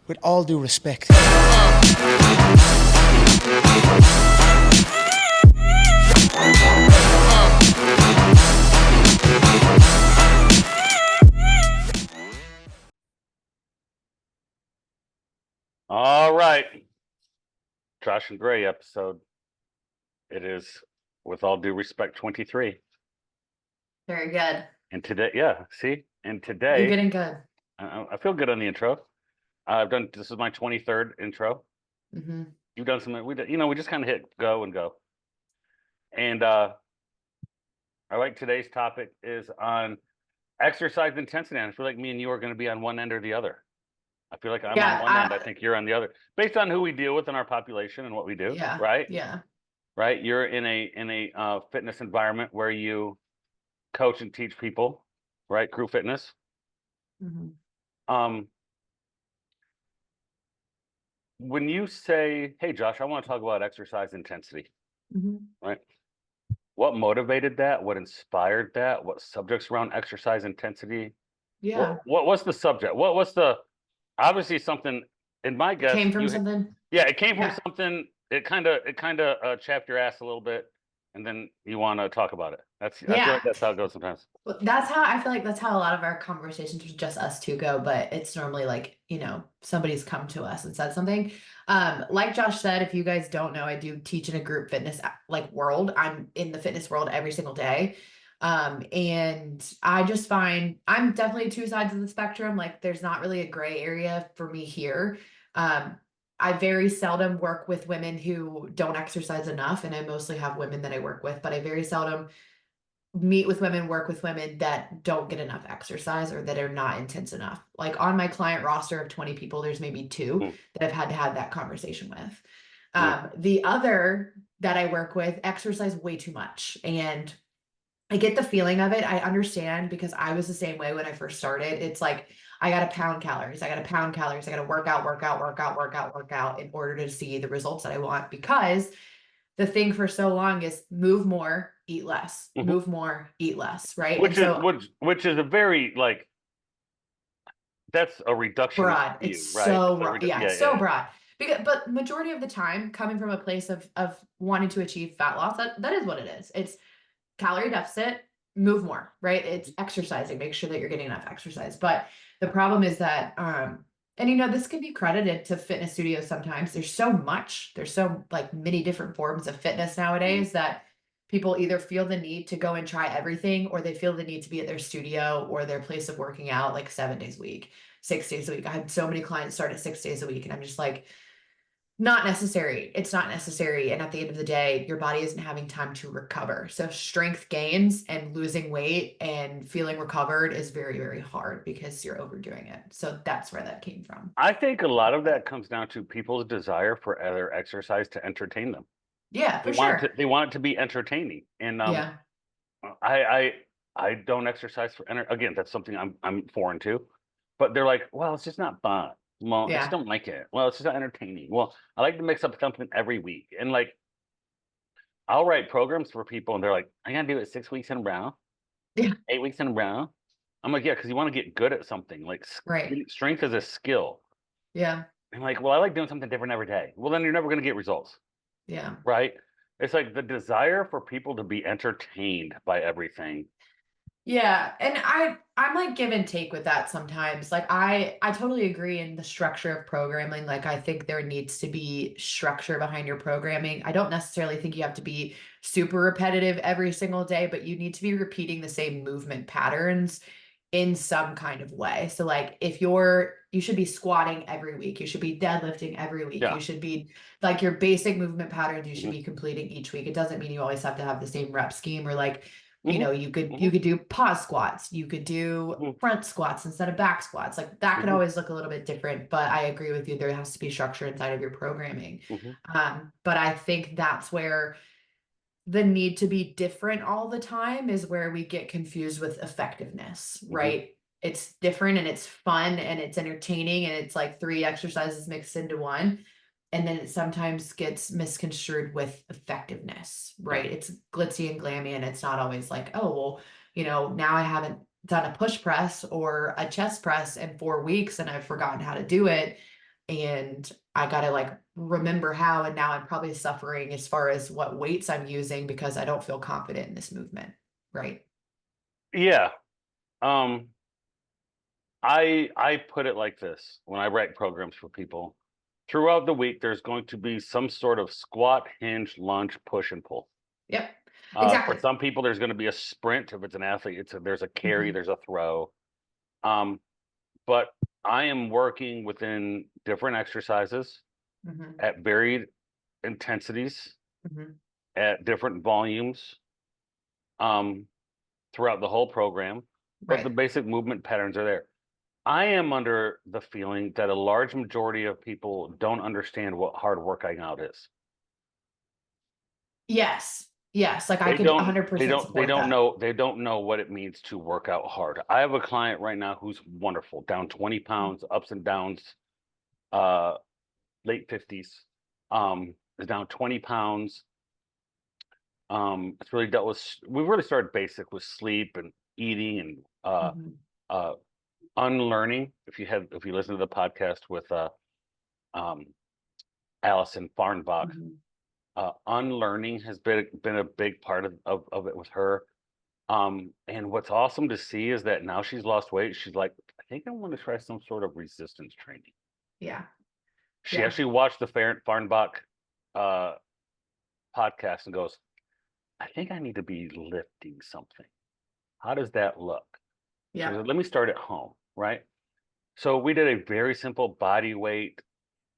with all due respect. All right. Josh and Gray episode. It is, with all due respect, 23. Very good. And today, yeah, see? And today, You're getting good. I feel good on the intro. This is my 23rd intro. Mm-hmm. You've done some, we just kind of hit go and go. And I like today's topic is on exercise intensity. And I feel like me and you are going to be on one end or the other. I feel like I'm on one end. I think you're on the other, based on who we deal with in our population and what we do. Yeah. Right. Yeah. Right. You're in a fitness environment where you coach and teach people, right? Crew fitness. Mm-hmm. When you say, "Hey, Josh, I want to talk about exercise intensity," Mm-hmm. right? What motivated that? What inspired that? What subjects around exercise intensity? Yeah. What was the subject? What was the obviously something in my guess Came from something. Yeah, it came from something. It kind of chapped your ass a little bit, and then you want to talk about it. I feel like that's how it goes sometimes. That's how I feel like that's how a lot of our conversations with just us two go, but it's normally like, somebody's come to us and said something. Like Josh said, if you guys don't know, I do teach in a group fitness world. I'm in the fitness world every single day. And I just find I'm definitely two sides of the spectrum. Like there's not really a gray area for me here. I very seldom work with women who don't exercise enough, and I mostly have women that I work with, but I very seldom meet with women, work with women that don't get enough exercise or that are not intense enough. Like on my client roster of 20 people, there's maybe two that I've had to have that conversation with. The other that I work with exercise way too much. And I get the feeling of it. I understand because I was the same way when I first started. It's like, I got to pound calories. I got to pound calories. I got to work out in order to see the results that I want, because the thing for so long is move more, eat less, move more, eat less. Right. Which is a very that's a reduction. Broad. View, it's right? So broad. It's so broad. But majority of the time coming from a place of wanting to achieve fat loss, that is what it is. It's calorie deficit, move more, right? It's exercising, make sure that you're getting enough exercise. But the problem is that, and this can be credited to fitness studios sometimes. There's so many different forms of fitness nowadays that people either feel the need to go and try everything, or they feel the need to be at their studio or their place of working out like 7 days a week, 6 days a week. I had so many clients start at 6 days a week, and I'm just like, not necessary. It's not necessary. And at the end of the day, your body isn't having time to recover. So strength gains and losing weight and feeling recovered is very, very hard because you're overdoing it. So that's where that came from. I think a lot of that comes down to people's desire for other exercise to entertain them. Yeah, for sure. They want it to be entertaining. And I don't exercise for again, that's something I'm foreign to. But they're like, well, it's just not fun. Well, I just don't like it. Well, it's just not entertaining. Well, I like to mix up something every week. And like, I'll write programs for people and they're like, I gotta do it 6 weeks in a row. Yeah. 8 weeks in a row. I'm like, yeah, because you want to get good at something. Like strength is a skill. Yeah. I'm like, well, I like doing something different every day. Well, then you're never going to get results. Yeah. Right. It's like the desire for people to be entertained by everything. Yeah. And I'm like give and take with that sometimes. Like I totally agree in the structure of programming. Like I think there needs to be structure behind your programming. I don't necessarily think you have to be super repetitive every single day, but you need to be repeating the same movement patterns in some kind of way. So like if you should be squatting every week, you should be deadlifting every week. You should be like your basic movement patterns you should be completing each week. It doesn't mean you always have to have the same rep scheme, or like you could do pause squats, you could do front squats instead of back squats. Like that could always look a little bit different, but I agree with you. There has to be structure inside of your programming. But I think that's where the need to be different all the time is where we get confused with effectiveness, right? It's different and it's fun and it's entertaining and it's like 3 exercises mixed into one. And then it sometimes gets misconstrued with effectiveness, right? It's glitzy and glammy, and it's not always like, oh, well, now I haven't done a push press or a chest press in 4 weeks and I've forgotten how to do it. and I got to like remember how, and now I'm probably suffering as far as what weights I'm using because I don't feel confident in this movement. Right. Yeah. Um, I put it like this when I write programs for people. Throughout the week, there's going to be some sort of squat, hinge, lunge, push, and pull. Yep. For Exactly. some people, there's going to be a sprint. If it's an athlete, there's a carry, Hmm. there's a throw. Um, but I am working within different exercises Hmm. at varied intensities, Hmm. at different volumes, um, throughout the whole program. But the Right. basic movement patterns are there. I am under the feeling that a large majority of people don't understand what hard working out is. Yes. Yes. Like I They could don't, they 100% don't, they support don't that. know, they don't know what it means to work out hard. I have a client right now who's wonderful, down 20 pounds, ups and downs, uh, late 50s, is down 20 pounds. It's really dealt with, we really started basic with sleep and eating and, Hmm. uh, unlearning. If you listen to the podcast with, um, Allison Farnbach, Hmm. unlearning has been a big part of it with her. And what's awesome to see is that now she's lost weight. She's like, I think I want to try some sort of resistance training. Yeah. She Yeah. actually watched the Farnbach uh, podcast and goes, I think I need to be lifting something. How does that look? She Yeah. goes, let me start at home, right? So we did a very simple body weight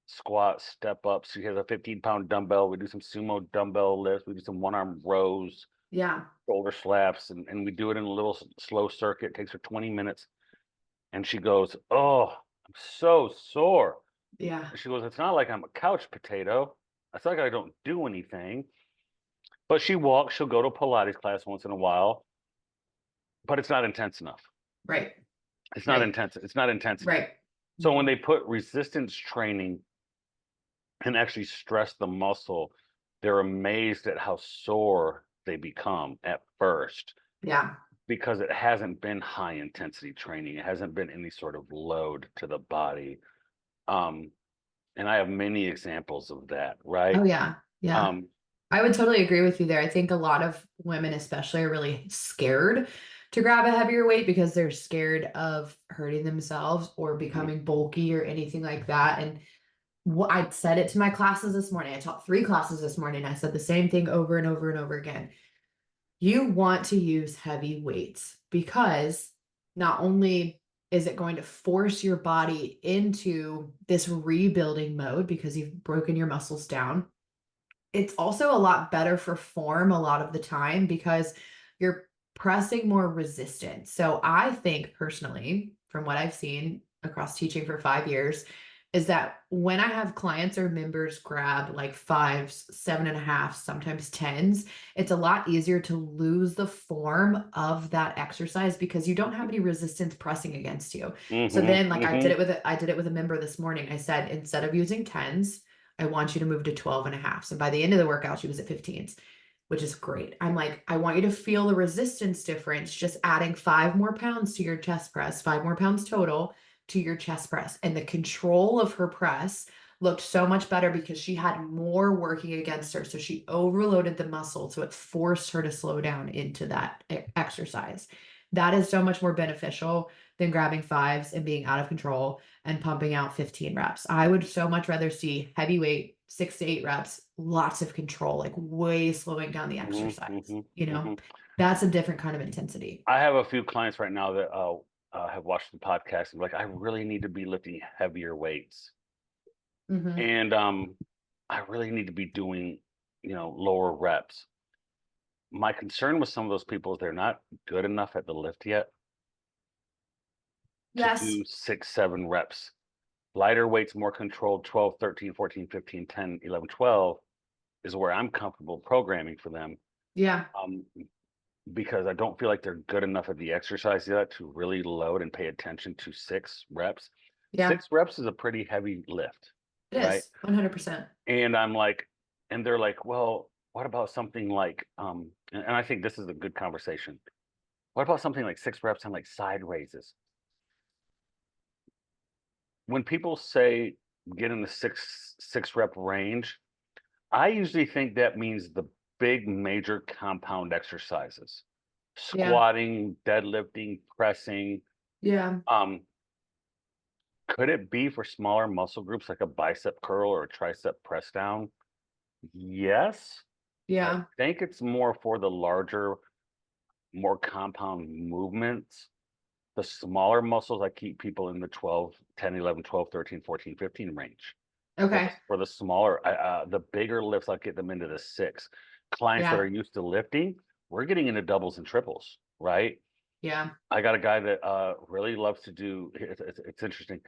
squat step up. So she has a 15-pound dumbbell. We do some sumo dumbbell lifts. We do some one-arm rows, Yeah. shoulder slaps, and we do it in a little slow circuit. It takes her 20 minutes. And she goes, oh, I'm so sore. Yeah. And she goes, it's not like I'm a couch potato. It's not like I don't do anything. But she walks, she'll go to Pilates class once in a while, but it's not intense enough. Right. It's not Right. intense. It's not intensity. Right. So when Hmm. they put resistance training and actually stress the muscle, they're amazed at how sore they become at first Yeah. because it hasn't been high intensity training. It hasn't been any sort of load to the body. Um, and I have many examples of that, right? Oh yeah. Yeah. Um, I would totally agree with you there. I think a lot of women, especially, are really scared to grab a heavier weight because they're scared of hurting themselves or mhm, becoming bulky or anything like that. And I said it to my classes this morning. I taught 3 classes this morning. I said the same thing over and over and over again. You want to use heavy weights because not only is it going to force your body into this rebuilding mode because you've broken your muscles down, it's also a lot better for form a lot of the time because you're pressing more resistance. So I think personally, from what I've seen across teaching for 5 years, is that when I have clients or members grab like fives, 7.5, sometimes tens, it's a lot easier to lose the form of that exercise because you don't have any resistance pressing against you. So mhm, then, like mhm, I did it with a member this morning. I said, instead of using tens, I want you to move to 12.5. So by the end of the workout, she was at 15s, which is great. I'm like, I want you to feel the resistance difference, just adding 5 more pounds to your chest press, 5 more pounds total to your chest press. And the control of her press looked so much better because she had more working against her. So she overloaded the muscle. So it forced her to slow down into that exercise. That is so much more beneficial than grabbing fives and being out of control and pumping out 15 reps. I would so much rather see heavyweight 6 to 8 reps, lots of control, like way slowing down the mhm, exercise. mhm, You know, mhm. that's a different kind of intensity. I have a few clients right now that have watched the podcast and be like, I really need to be lifting heavier weights, Hmm. and I really need to be doing, lower reps. My concern with some of those people is they're not good enough at the lift yet to Yes. do 6, 7 reps. Lighter weights, more controlled, 12, 13, 14, 15, 10, 11, 12 is where I'm comfortable programming for them. Yeah. Um, because I don't feel like they're good enough at the exercise yet to really load and pay attention to 6 reps. Yeah. 6 reps is a pretty heavy lift, It right? is 100%. And I'm like, and they're like, well, what about something like, and I think this is a good conversation. What about something like 6 reps on like side raises? When people say get in the six rep range, I usually think that means the big major compound exercises, Yeah. squatting, deadlifting, pressing. Yeah. Could it be for smaller muscle groups like a bicep curl or a tricep press down? Yes. I Yeah. think it's more for the larger, more compound movements. The smaller muscles, I keep people in the 12, 10, 11, 12, 13, 14, 15 range. Okay. For the smaller, the bigger lifts, I'll get them into the 6. Clients that Yeah. are used to lifting, we're getting into doubles and triples, right? Yeah. I got a guy that really loves to do. It's interesting.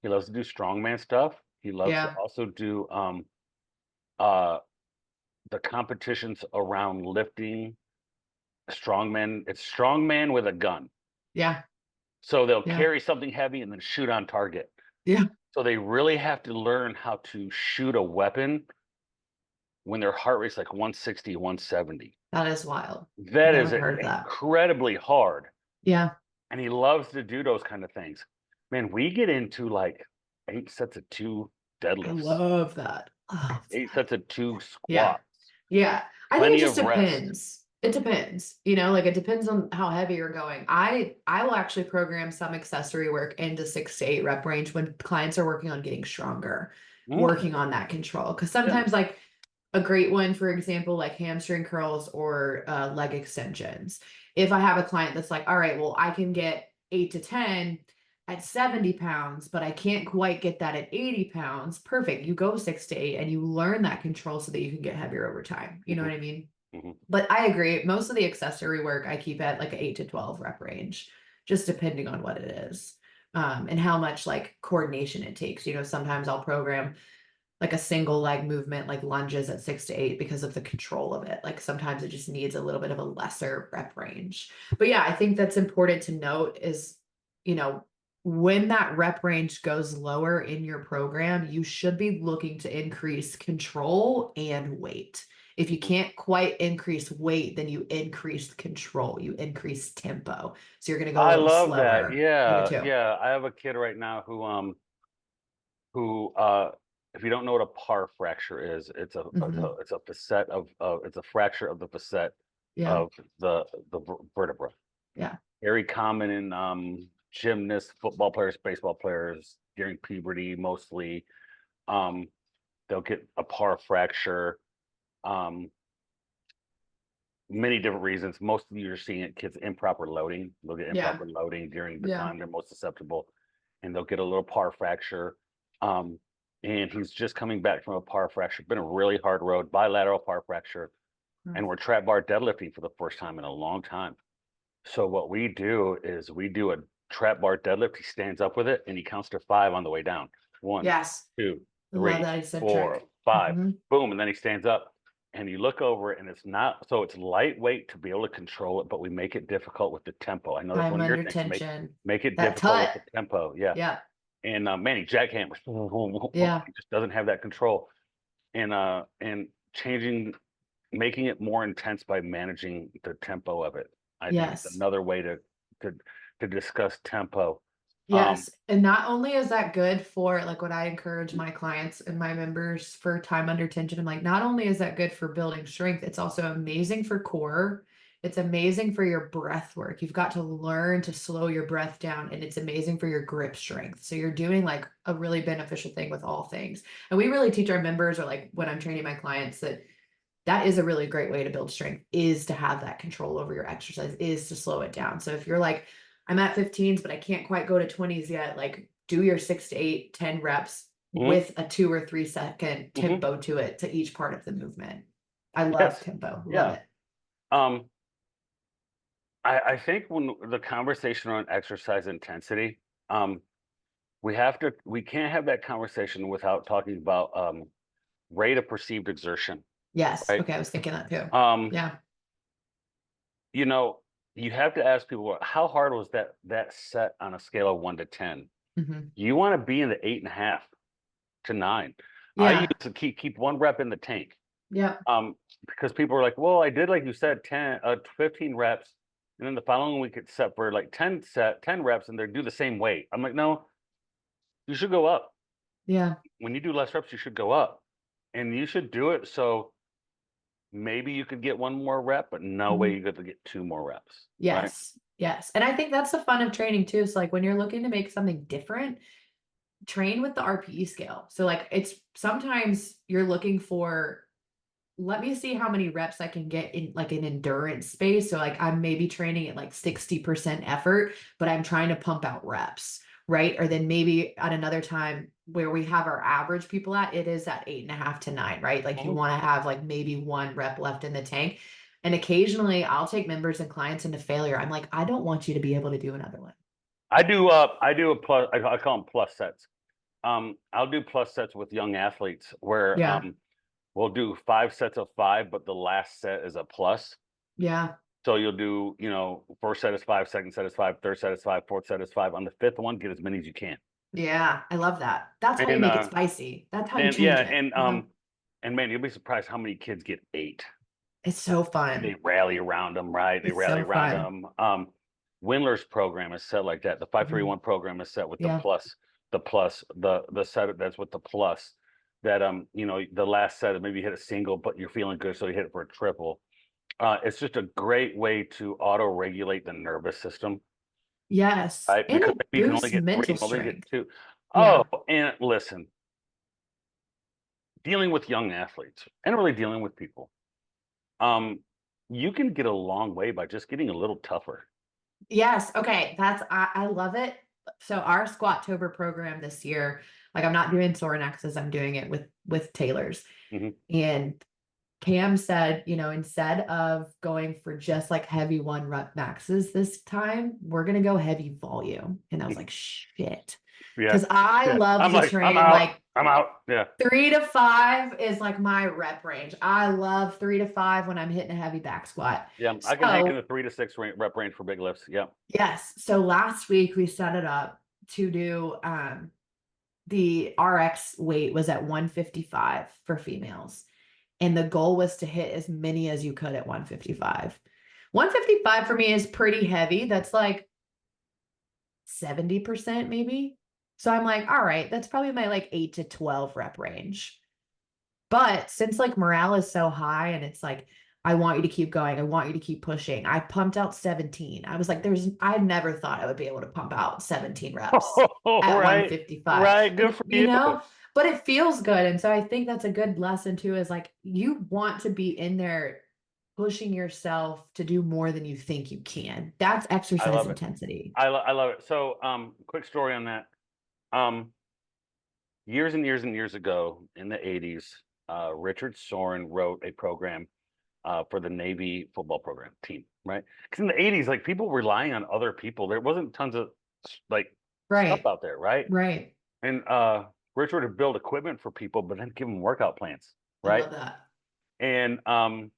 He loves to do strongman stuff. He loves to Yeah. also do uh the competitions around lifting strongman. It's strongman with a gun. Yeah. So they'll Yeah. carry something heavy and then shoot on target. Yeah. So they really have to learn how to shoot a weapon when their heart rate's like 160, 170. That is wild. That Never is heard of that. incredibly hard. Yeah. And he loves to do those kind of things. Man, we get into like 8 sets of 2 I deadlifts, love that. Love 8 that. sets of 2 Yeah. squats, Yeah. I think it plenty just of rest. depends. It depends. You know, like it depends on how heavy you're going. I will actually program some accessory work into 6 to 8 rep range when clients are working on getting stronger, Mm, working on that control. Because yeah. sometimes like a great one, for example, like hamstring curls or leg extensions. If I have a client that's like, all right, well, I can get 8 to 10 at 70 pounds, but I can't quite get that at 80 pounds. Perfect. You go 6 to 8 and you learn that control so that you can get heavier over time. You know Mhm, what I mean? mhm. But I agree. Most of the accessory work I keep at like an 8 to 12 rep range, just depending on what it is. And how much like coordination it takes. You know, sometimes I'll program like a single leg movement, like lunges at 6 to 8 because of the control of it. Like sometimes it just needs a little bit of a lesser rep range. But yeah, I think that's important to note is, you know, when that rep range goes lower in your program, you should be looking to increase control and weight. If you can't quite increase weight, then you increase control, you increase tempo. So you're going to go a I little love that. slower. I do Yeah, too. yeah. I have a kid right now who if you don't know what a par fracture is, Hmm. it's a facet of it's a fracture of the facet Yeah. of the vertebra. Yeah. Very common in gymnasts, football players, baseball players during puberty mostly. Um, they'll get a par fracture. Um, Many different reasons. Most of you are seeing it, kids improper loading. They'll get Yeah. improper loading during the Yeah. time they're most susceptible, and they'll get a little par fracture. Um, and he's just coming back from a par fracture. Been a really hard road, bilateral par fracture, and we're trap bar deadlifting for the first time in a long time. So what we do is we do a trap bar deadlift. He stands up with it and he counts to 5 on the way down. One, Yes. two, Love three, that four, eccentric. 5. Hmm. Boom, and then he stands up and you look over it and it's not so it's lightweight to be able to control it, but we make it difficult with the tempo. I know that's Time one of your under things. tension. Make it That difficult with tut. the tempo. Yeah. Yeah. And Manny jackhammers. Yeah. He just doesn't have that control. And changing making it more intense by managing the tempo of it. I think it's Yes. another way to to discuss tempo. Um, Yes. And not only is that good for like what I encourage my clients and my members for time under tension, I'm like, not only is that good for building strength, it's also amazing for core. It's amazing for your breath work. You've got to learn to slow your breath down, and it's amazing for your grip strength. So you're doing like a really beneficial thing with all things. And we really teach our members, or like when I'm training my clients, that that is a really great way to build strength, is to have that control over your exercise, is to slow it down. So if you're like, I'm at 15s, but I can't quite go to 20s yet, like do your 6 to 8, 10 reps mhm, with a 2 or 3 second mhm. tempo to it, to each part of the movement. I love Yes, tempo. Love yeah. it. Um, I think when the conversation on exercise intensity, we can't have that conversation without talking about rate of perceived exertion, Yes. right? Okay. I was thinking that too. Um, Yeah. you know, you have to ask people how hard was that set on a scale of 1 to 10. Hmm. You want to be in the 8.5 to 9. I used Yeah. to keep 1 rep in the tank. Yeah. Because people were like, well, I did, like you said, 15 reps, and then the following week it's set for like 10 reps, and they do the same weight. I'm like, no, you should go up. Yeah. when you do less reps, you should go up, and you should do it so maybe you could get one more rep, but no way you get to get 2 more reps. Right? Yes. Yes. And I think that's the fun of training too. So like when you're looking to make something different, train with the RPE scale. So like it's sometimes you're looking for, let me see how many reps I can get in like an endurance space. So like I'm maybe training at like 60% effort, but I'm trying to pump out reps, right? Or then maybe at another time where we have our average people at, it is at 8.5 to 9, right? Like you want to have like maybe 1 rep left in the tank. And occasionally I'll take members and clients into failure. I'm like, I don't want you to be able to do another one. I do a plus, I call them plus sets. I'll do plus sets with young athletes where Yeah. we'll do 5 sets of 5, but the last set is a plus. Yeah. So you'll do, first set is 5, second set is 5, third set is 5, fourth set is 5. On the 5th one, get as many as you can. Yeah. I love that. That's how you And make it spicy. That's how you and change yeah, it. Uh-huh. and man, you'll be surprised how many kids get 8. It's so They fun. rally around them, right? They It's rally so around fun. them. Windler's program is set like that. The 531 program is set with Yeah. the set that's with the plus. That the last set maybe you hit a single, but you're feeling good, so you hit it for a triple. It's just a great way to auto-regulate the nervous system, Yes. right? And Because it maybe you can only boosts get 3, mental only get strength. 2. Oh, Yeah. and listen, dealing with young athletes and really dealing with people, um, you can get a long way by just getting a little tougher. Yes. Okay. I love it. So our Squattober program this year, like I'm not doing Sorinexes, I'm doing it with Taylors. Hmm. And Cam said, instead of going for just like heavy 1 rep maxes this time, we're gonna go heavy volume. And I was like, shit. Yeah. Because I Yeah. love I'm to like, I'm train out. like I'm out. Yeah. 3 to 5 is like my rep range. I love 3 to 5 when I'm hitting a heavy back squat. Yeah. I can hang in So the 3 to 6 rep range for big lifts. Yeah. yes. So last week we set it up to do the RX weight was at 155 for females. And the goal was to hit as many as you could at 155. 155 for me is pretty heavy. That's like 70% maybe. So I'm like, all right, that's probably my like 8 to 12 rep range. But since like morale is so high and it's like, I want you to keep going. I want you to keep pushing. I pumped out 17. I was like, I never thought I would be able to pump out 17 reps Oh, at right. 155. Right. Good And for you. but it feels good. And so I think that's a good lesson too, is like you want to be in there pushing yourself to do more than you think you can. That's I exercise love it. intensity. I love it. So, quick story on that. Um, Years and years and years ago in the 80s, Richard Soren wrote a program for the Navy football program team, right? Because in the 80s, like people relying on other people, there wasn't tons of like stuff Right. out there, right? Right. And Richard would build equipment for people, but then give them workout plans, I right? love that. And um,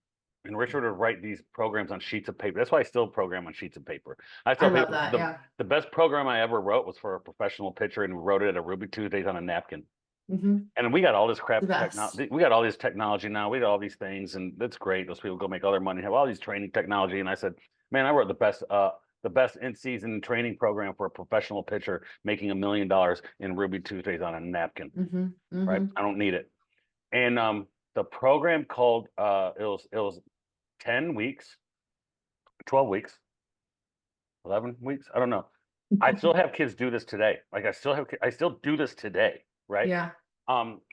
and Richard would write these programs on sheets of paper. That's why I still program on sheets of paper. I I tell love people that. Yeah. the best program I ever wrote was for a professional pitcher, and we wrote it at a Ruby Tuesdays on a napkin. Mm-hmm. And we got all this The crap best. technology. We got all this technology now. We got all these things, and that's great. Those people go make all their money, have all these training technology. And I said, man, I wrote the best in-season training program for a professional pitcher making $1 million in Ruby Tuesdays on a napkin. Mm-hmm. Right? Mm-hmm. I don't need it. And the program called it was 10 weeks, 12 weeks, 11 weeks. I don't know. I still have kids do this today. Like I still do this today, right? Yeah.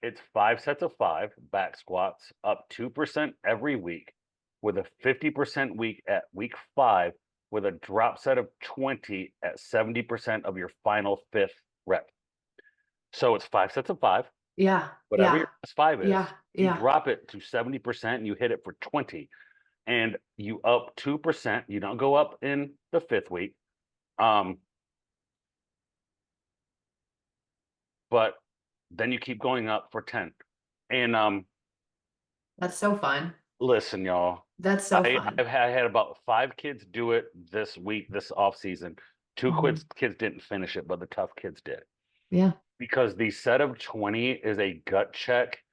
It's 5 sets of 5 back squats, up 2% every week, with a 50% week at week 5, with a drop set of 20 at 70% of your final 5th rep. So it's 5 sets of 5. Yeah. Whatever Yeah. your best 5 is, Yeah. you Yeah. drop it to 70% and you hit it for 20, and you up 2%. You don't go up in the 5th week. But then you keep going up for 10. And That's so fun. listen, y'all, That's so fun. I had about 5 kids do it this week, this off season. 2 Mhm. kids didn't finish it, but the tough kids did. Yeah. Because the set of 20 is a gut check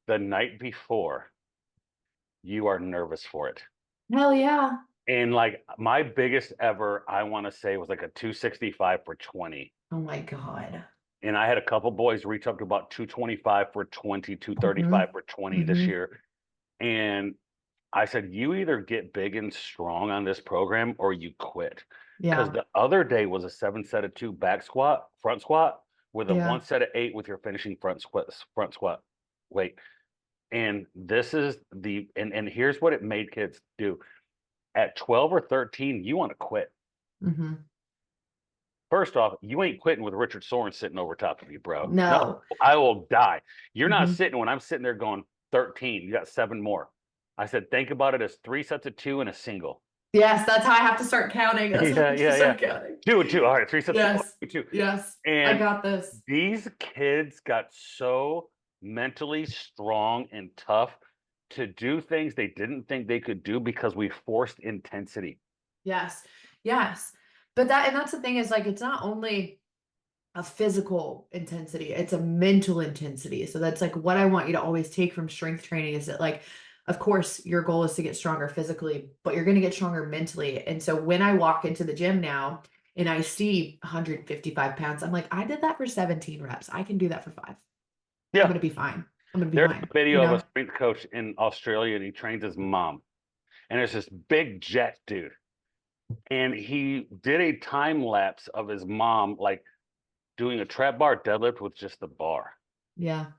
the night before. You are nervous for it. Hell yeah. And like my biggest ever, I want to say, was like a 265 for 20. Oh my God. And I had a couple boys reach up to about 225 for 20, 235 Mhm. for 20 this Mhm. year. And I said, you either get big and strong on this program or you quit. Because Yeah. the other day was a 7 set of 2 back squat, front squat, with a Yeah. 1 set of 8 with your finishing front squat weight. And this is and here's what it made kids do. At 12 or 13, you want to quit. Mhm. First off, you ain't quitting with Richard Soren sitting over top of you, bro. No, No. I will die. You're not Mhm. sitting when I'm sitting there going 13. You got 7 more. I said, think about it as 3 sets of 2 and a single. Yes, that's how I have to start counting. That's how I Yeah, have to yeah, yeah. start counting. 2 and 2. All right, 3 sets of 1, Yes. 2. Yes. I And got this. these kids got so mentally strong and tough to do things they didn't think they could do because we forced intensity. Yes. Yes. But that's the thing is like it's not only a physical intensity, it's a mental intensity. So that's like what I want you to always take from strength training is that like of course your goal is to get stronger physically, but you're going to get stronger mentally. And so when I walk into the gym now and I see 155 pounds, I'm like, I did that for 17 reps. I can do that for 5. I'm Yeah. going to be fine. I'm going to be There's fine. a You video of a know? strength coach in Australia and he trains his mom. And there's this big jet dude. And he did a time lapse of his mom, like doing a trap bar deadlift with just the bar. Yeah.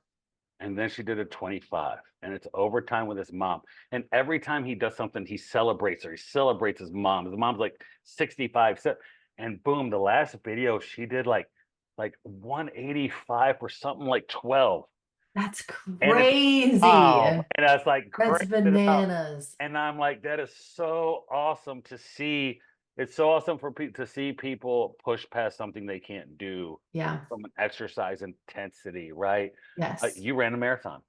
And then she did a 25. And it's overtime with his mom. And every time he does something, he celebrates her. He celebrates his mom. His mom's like 65. And boom, the last video she did like 185 for something like 12. That's And it's crazy. and that's like That's crazy it out. bananas. And I'm like, that is so awesome to see. It's so awesome for people to see people push past something they can't do Yeah. from an exercise intensity, right? Yes. You ran a marathon.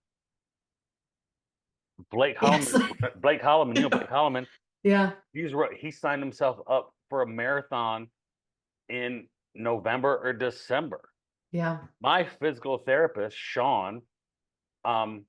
Blake Yes. Holloman, Blake Holloman, Blake Holloman, Yeah. he signed himself up for a marathon in November or December. Yeah. My physical therapist, Sean, um,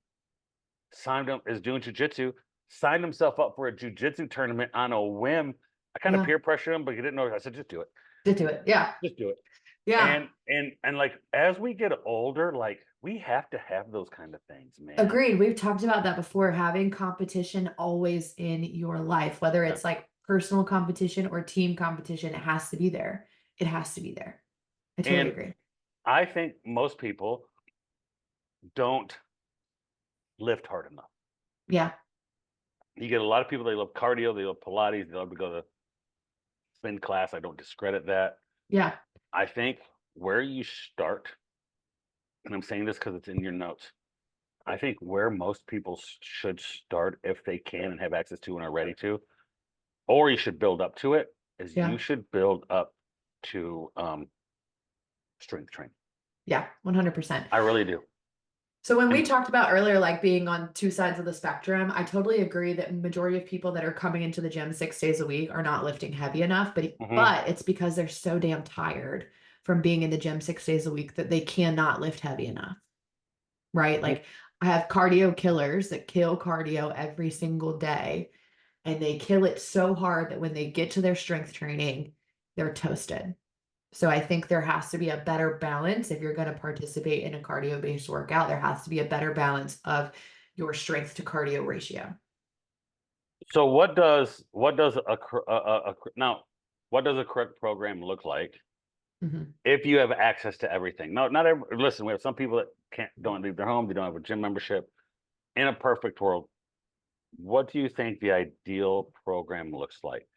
signed him is doing jujitsu, signed himself up for a jujitsu tournament on a whim. I kind of Yeah. peer pressured him, but he didn't know. I said, just do it. Did do it. Yeah. Just do it. Yeah. And like as we get older, like we have to have those kind of things, man. Agreed. We've talked about that before, having competition always in your life, whether Yeah. it's like personal competition or team competition, it has to be there. It has to be there. I totally And agree. I think most people don't lift hard enough. Yeah. You get a lot of people, they love cardio, they love Pilates, they love to go to spin class. I don't discredit that. Yeah. I think where you start, and I'm saying this because it's in your notes, I think where most people should start if they can and have access to and are ready to, or you should build up to it, is you Yeah. should build up to strength training. Yeah. 100%. I really do. So when we And talked about earlier, like being on two sides of the spectrum, I totally agree that majority of people that are coming into the gym 6 days a week are not lifting heavy enough, mhm, but it's because they're so damn tired from being in the gym 6 days a week that they cannot lift heavy enough. Right? mhm. Like I have cardio killers that kill cardio every single day and they kill it so hard that when they get to their strength training, they're toasted. So I think there has to be a better balance if you're going to participate in a cardio based workout. There has to be a better balance of your strength to cardio ratio. So what does now what does a correct program look like Mhm. if you have access to everything? No, not every, listen, we have some people that don't leave their home, they don't have a gym membership. In a perfect world, what do you think the ideal program looks like?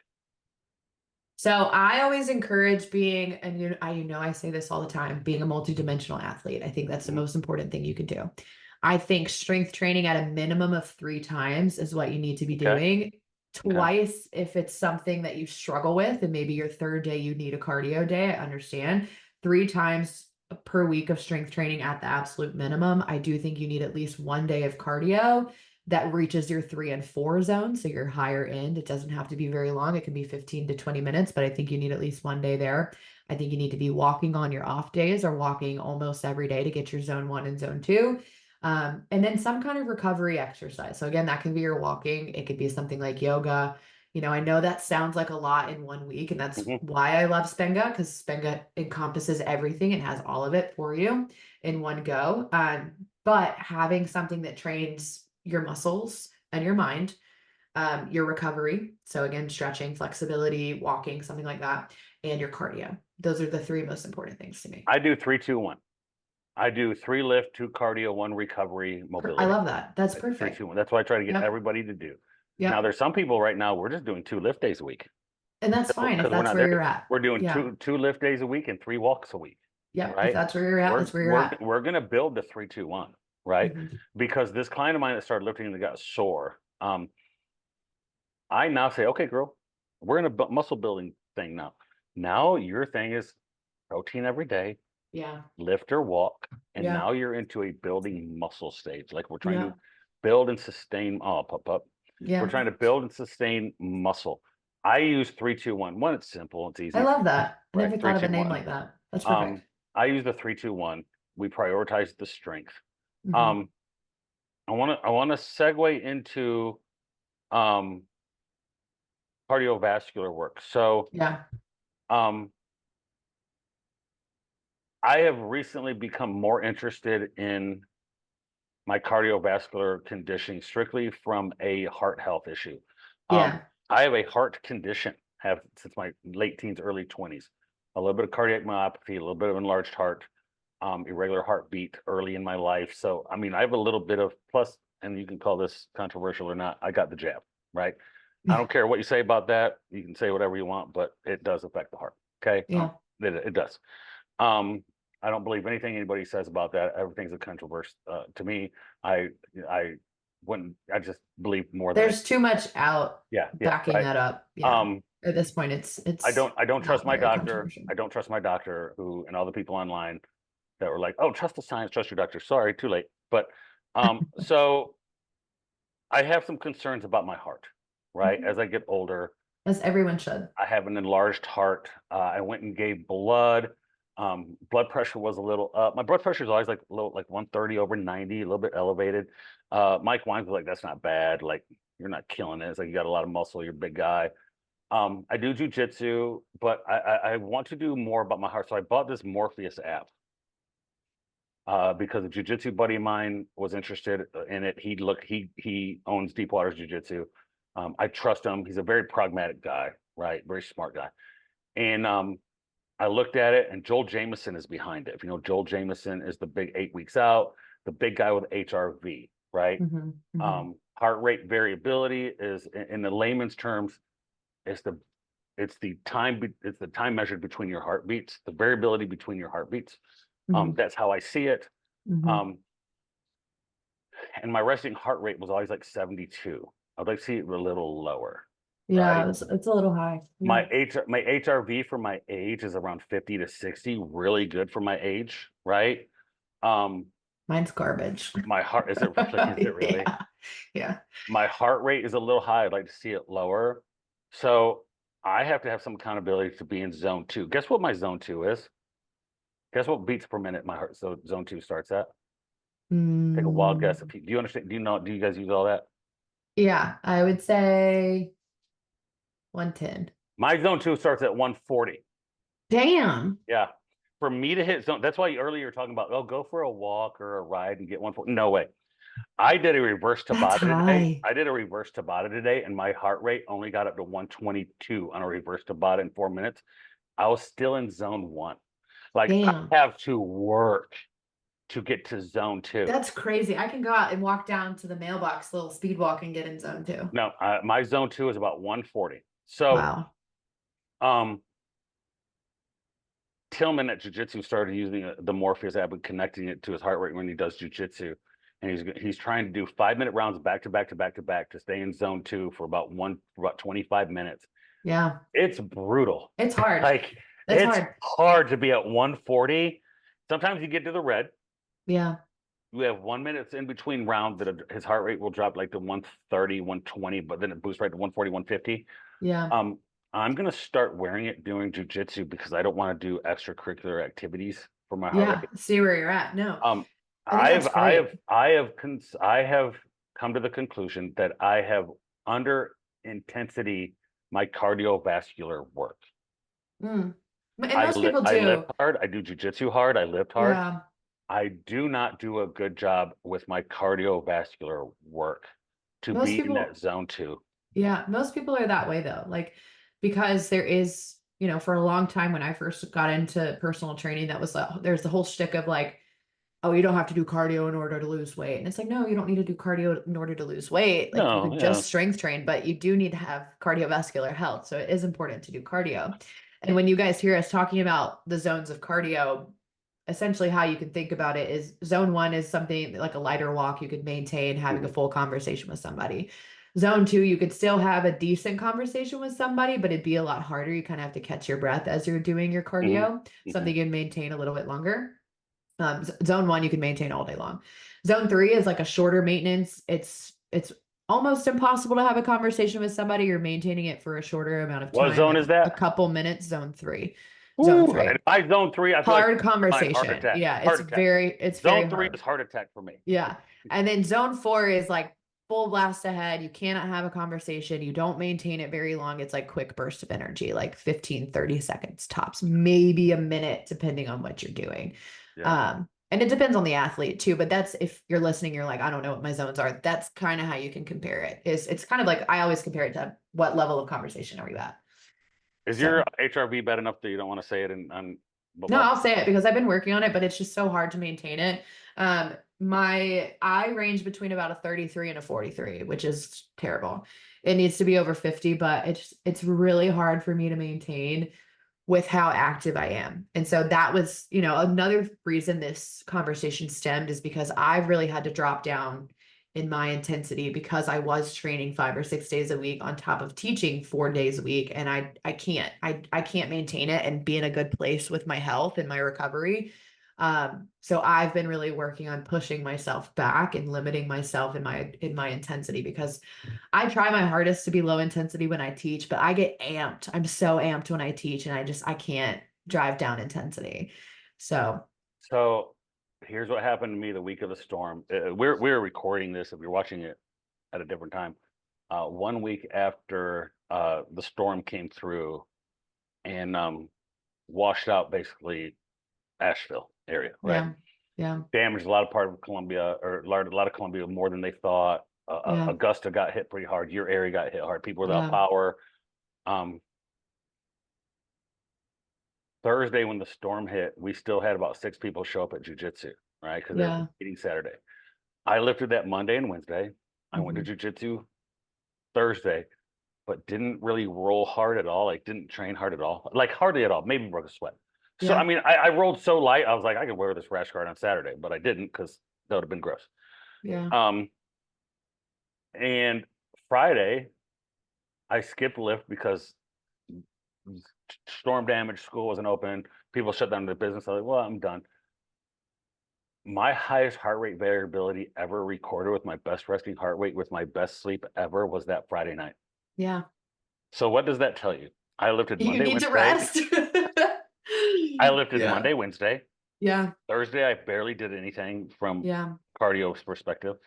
So I always encourage being, and I say this all the time, being a multidimensional athlete. I think that's the Mhm. most important thing you can do. I think strength training at a minimum of 3 times is what you need to be Okay. doing. Okay. Twice, if it's something that you struggle with, and maybe your third day you need a cardio day, I understand. 3 times per week of strength training at the absolute minimum. I do think you need at least one day of cardio that reaches your 3 and 4 zone. So your higher end. It doesn't have to be very long. It can be 15 to 20 minutes, but I think you need at least one day there. I think you need to be walking on your off days or walking almost every day to get your zone 1 and zone 2. And then some kind of recovery exercise. So again, that can be your walking. It could be something like yoga. I know that sounds like a lot in 1 week, and that's Hmm. why I love Spenga, because Spenga encompasses everything and has all of it for you in one go. But having something that trains your muscles and your mind, your recovery. So again, stretching, flexibility, walking, something like that, and your cardio. Those are the three most important things to me. I do 3-2-1. I do 3 lift, 2 cardio, 1 recovery, I mobility. love that. That's Three, perfect. two, one. That's what I try to get Yep. everybody to do. Now, Yep. there's some people right now, we're just doing 2 lift days a week And that's fine if because we're that's not where there. you're at. We're doing Yeah. two lift days a week and 3 walks a week, Yep. If right? that's where you're at, We're that's where you're we're at. we're gonna build the 3-2-1, right? Mhm. Because this client of mine that started lifting and got sore, I now say, okay, girl, we're in a muscle building thing now. Now your thing is protein every day, Yeah. lift or walk, and Yeah. now you're into a building muscle stage. Like we're trying to Yeah. build and sustain. Oh, up. We're Yeah. trying to build and sustain muscle. I use 3-2-1. One, it's simple, it's I easy, love that. I right? never Three, thought of a two, name one. like that. That's perfect. Um, I use the 3-2-1. We prioritize the strength. Hmm. Um, I want to segue into um cardiovascular work. So Yeah. um I have recently become more interested in my cardiovascular conditioning strictly from a heart health issue. Um, Yeah. I have a heart condition, have since my late teens, early 20s, a little bit of cardiac myopathy, a little bit of enlarged heart, irregular heartbeat early in my life. So, I mean, I have a little bit of plus, and you can call this controversial or not. I got the jab, right? I don't care what you say about that. You can say whatever you want, but it does affect the heart. Okay. Yeah. It does. Um, I don't believe anything anybody says about that. Everything's a controversy. To me, I I wouldn't. I just believe more than There's too much out yeah, backing right. that up. Yeah. Um, At this point, I don't trust not my very doctor. controversial. I don't trust my doctor who and all the people online that were like, oh, trust the science, trust your doctor. Sorry, too late. But so I have some concerns about my heart, right? Mhm. As I get older, As everyone should. I have an enlarged heart. I went and gave blood. Blood pressure was a little up. My blood pressure is always like low, like 130 over 90, a little bit elevated. Mike Wines was like, that's not bad. Like you're not killing it. It's like you got a lot of muscle. You're a big guy. I do jujitsu, but I want to do more about my heart. So I bought this Morpheus app because a jujitsu buddy of mine was interested in it. He owns Deepwater's Jiu-Jitsu. I trust him. He's a very pragmatic guy, right? Very smart guy. And I looked at it, and Joel Jameson is behind it. If you know, Joel Jameson is the big 8 weeks out, the big guy with HRV, right? Hmm. Hmm. Heart rate variability is, in the layman's terms, is it's the time measured between your heartbeats, the variability between your heartbeats. Hmm. That's how I see it. Hmm. Um, and my resting heart rate was always like 72. I'd like to see it a little lower, Yeah, right? it's a little high. Yeah. My HRV for my age is around 50 to 60, really good for my age, right? Um, Mine's garbage. my heart is it really? Is it really? Yeah. Yeah. My heart rate is a little high. I'd like to see it lower. So I have to have some accountability to be in zone two. Guess what my zone two is? Guess what beats per minute my heart so zone two starts at? Take a wild Mm, guess. Do you understand? Do you know? Do you guys use all that? yeah, I would say 110. My zone two starts at 140. Damn. Yeah. For me to hit zone, that's why earlier you're talking about, oh, go for a walk or a ride and get 140. No way. I did a reverse That's Tabata today. high. I did a reverse Tabata today, and my heart rate only got up to 122 on a reverse Tabata in 4 minutes. I was still in zone one. Like I Damn. have to work to get to zone two. That's crazy. I can go out and walk down to the mailbox, little speed walk, and get in zone two. No, my zone two is about 140. So, Wow. um, Tillman at Jiu-Jitsu started using the Morpheus app and connecting it to his heart rate when he does Jiu-Jitsu. And he's trying to do 5 minute rounds back to back to back to back to stay in zone two for about 25 minutes. Yeah. It's brutal. It's hard. Like It's it's hard. hard to be at 140. Sometimes you get to the red. Yeah. You have 1 minute in between rounds that his heart rate will drop like to 130, 120, but then it boosts right to 140, 150. Yeah. Um, I'm gonna start wearing it doing jujitsu because I don't want to do extracurricular activities for my heart Yeah. rate. See where you're at. No, Um, I think I've that's I have great. I have come to the conclusion that I have under intensity my cardiovascular work. Mm. And most people I lift do. hard. I do jujitsu hard. I lift hard. Yeah. I do not do a good job with my cardiovascular work to Most be in that people, zone 2. yeah, most people are that way though. Like, because there is, for a long time when I first got into personal training, there's the whole shtick of like, oh, you don't have to do cardio in order to lose weight. And it's like, no, you don't need to do cardio in order to lose weight. Like you No, could yeah. just strength train, but you do need to have cardiovascular health. So it is important to do cardio. And when you guys hear us talking about the zones of cardio, essentially how you can think about it is zone 1 is something like a lighter walk you could maintain having a Mhm. full conversation with somebody. Zone 2, you could still have a decent conversation with somebody, but it'd be a lot harder. You kind of have to catch your breath as you're doing your Mhm. cardio, Mhm. something you can maintain a little bit longer. Zone 1 you can maintain all day long. Zone 3 is like a shorter maintenance. It's almost impossible to have a conversation with somebody. You're maintaining it for a shorter amount of What time, zone like is a that? couple minutes. Zone 3. Zone Ooh, and 3. by zone 3, I feel like Hard mine heart conversation. attack. Yeah, Heart attack. it's very Zone 3 is hard. heart attack for me. Yeah. And then zone 4 is like full blast ahead. You cannot have a conversation. You don't maintain it very long. It's like quick burst of energy, like 15, 30 seconds tops, maybe a minute, depending on what you're doing. Yeah. And it depends on the athlete too, but that's, if you're listening, you're like, I don't know what my zones are. That's kind of how you can compare it. It's kind of like, I always compare it to what level of conversation are you at? Is your So HRV bad enough that you don't want to say it on no, well, I'll say it because I've been working on it, but it's just so hard to maintain it. I range between about a 33 and a 43, which is terrible. It needs to be over 50, but it's really hard for me to maintain with how active I am. And so that was, another reason this conversation stemmed is because I've really had to drop down in my intensity because I was training 5 or 6 days a week on top of teaching 4 days a week. And I can't maintain it and be in a good place with my health and my recovery. So I've been really working on pushing myself back and limiting myself in my intensity because I try my hardest to be low intensity when I teach, but I get amped. I'm so amped when I teach and I can't drive down intensity. So, so here's what happened to me the week of the storm. We're recording this if you're watching it at a different time. 1 week after the storm came through and washed out basically Asheville area, right? yeah. Yeah. Damaged a lot of part of Columbia, or a lot of Columbia more than they thought. Yeah. Augusta got hit pretty hard. Your area got hit hard. People without Yeah. power. Um, Thursday when the storm hit, we still had about 6 people show up at jujitsu, right? Because they were Yeah. meeting Saturday. I lifted that Monday and Wednesday. I went to Mhm. jujitsu Thursday, but didn't really roll hard at all. Like didn't train hard at all. Like hardly at all. Maybe broke a sweat. So I Yeah. mean, I rolled so light. I was like, I could wear this rash guard on Saturday, but I didn't because that would have been gross. Yeah. Um, and Friday I skipped lift because storm damage, school wasn't open, people shut down their business. I was like, well, I'm done. My highest heart rate variability ever recorded with my best resting heart rate with my best sleep ever was that Friday night. Yeah. So what does that tell you? I lifted You Monday, need to Wednesday. rest. I lifted Yeah. Monday, Wednesday. Yeah. Thursday, I barely did anything from Yeah. cardio perspective.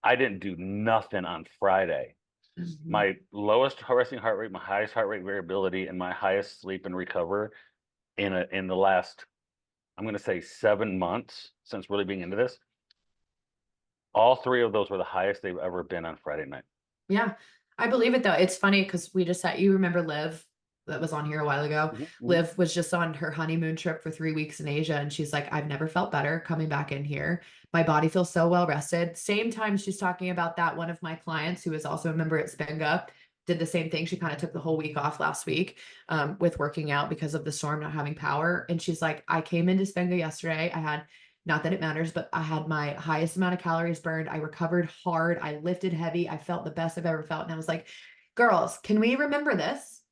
I didn't do nothing on Friday. Mhm. My lowest resting heart rate, my highest heart rate variability, and my highest sleep and recover in the last, I'm going to say 7 months since really being into this. All three of those were the highest they've ever been on Friday night. Yeah. I believe it though. It's funny because we just had, you remember Liv that was on here a while ago. Mm-hmm. Liv was just on her honeymoon trip for 3 weeks in Asia. And she's like, I've never felt better coming back in here. My body feels so well rested. Same time she's talking about that, one of my clients who is also a member at Spenga did the same thing. She kind of took the whole week off last week with working out because of the storm not having power. And she's like, I came into Spenga yesterday. I had, not that it matters, but I had my highest amount of calories burned. I recovered hard. I lifted heavy. I felt the best I've ever felt. And I was like, girls, can we remember this?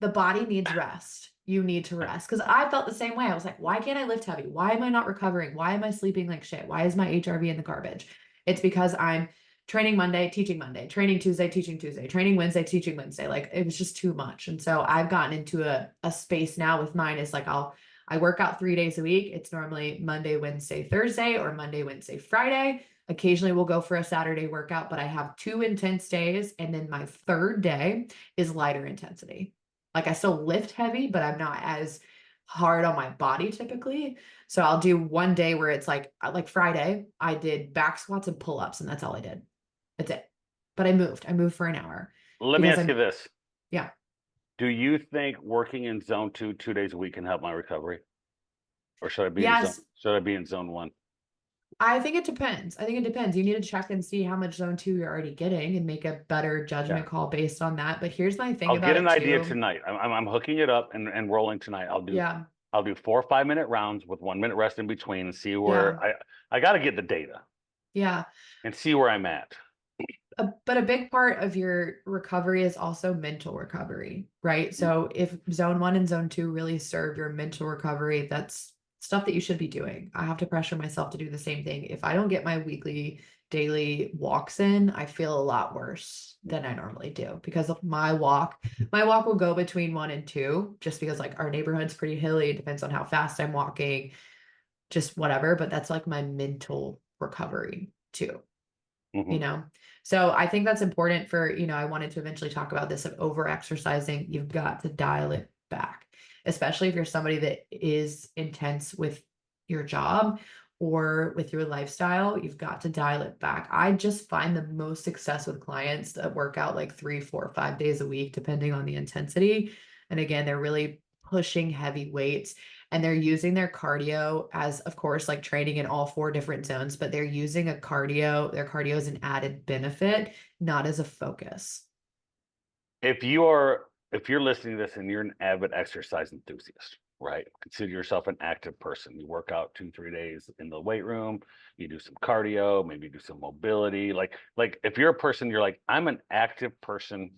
The body needs rest. You need to rest. Because I felt the same way. I was like, why can't I lift heavy? Why am I not recovering? Why am I sleeping like shit? Why is my HRV in the garbage? It's because I'm training Monday, teaching Monday, training Tuesday, teaching Tuesday, training Wednesday, teaching Wednesday. Like it was just too much. And so I've gotten into a space now with mine is like I work out 3 days a week. It's normally Monday, Wednesday, Thursday, or Monday, Wednesday, Friday. Occasionally we'll go for a Saturday workout, but I have 2 intense days, and then my 3rd day is lighter intensity. Like I still lift heavy, but I'm not as hard on my body typically. So I'll do one day where it's like Friday, I did back squats and pull-ups, and that's all I did. That's it. But I moved. I moved for an hour Let me because ask you this. yeah. Do you think working in zone 2 2 days a week can help my recovery? Or Yes, should I be in zone 1? I think it depends. I think it depends. You need to check and see how much zone 2 you're already getting and make a better Yeah. judgment call based on that. But here's my thing I'll about get an it idea too. tonight. I'm hooking it up and rolling tonight. Yeah. I'll do 4 or 5 minute rounds with 1 minute rest in between and see where Yeah. I got to get the data Yeah. and see where I'm at. But a big part of your recovery is also mental recovery, right? So if zone 1 and zone 2 really serve your mental recovery, that's stuff that you should be doing. I have to pressure myself to do the same thing. If I don't get my weekly, daily walks in, I feel a lot worse than I normally do because of my walk. My walk will go between 1 and 2 just because like our neighborhood's pretty hilly. It depends on how fast I'm walking, just whatever. But that's like my mental recovery too. Mm-hmm. You know, so I think that's important for, I wanted to eventually talk about this of over exercising. You've got to dial it back, especially if you're somebody that is intense with your job or with your lifestyle. You've got to dial it back. I just find the most success with clients that work out like 3, 4, 5 days a week, depending on the intensity. And again, they're really pushing heavy weights, and they're using their cardio as, of course, like training in all 4 different zones, but they're using their cardio as an added benefit, not as a focus. If you're listening to this and you're an avid exercise enthusiast, right? Consider yourself an active person. You work out 2, 3 days in the weight room, you do some cardio, maybe do some mobility. Like if you're a person, you're like, I'm an active person,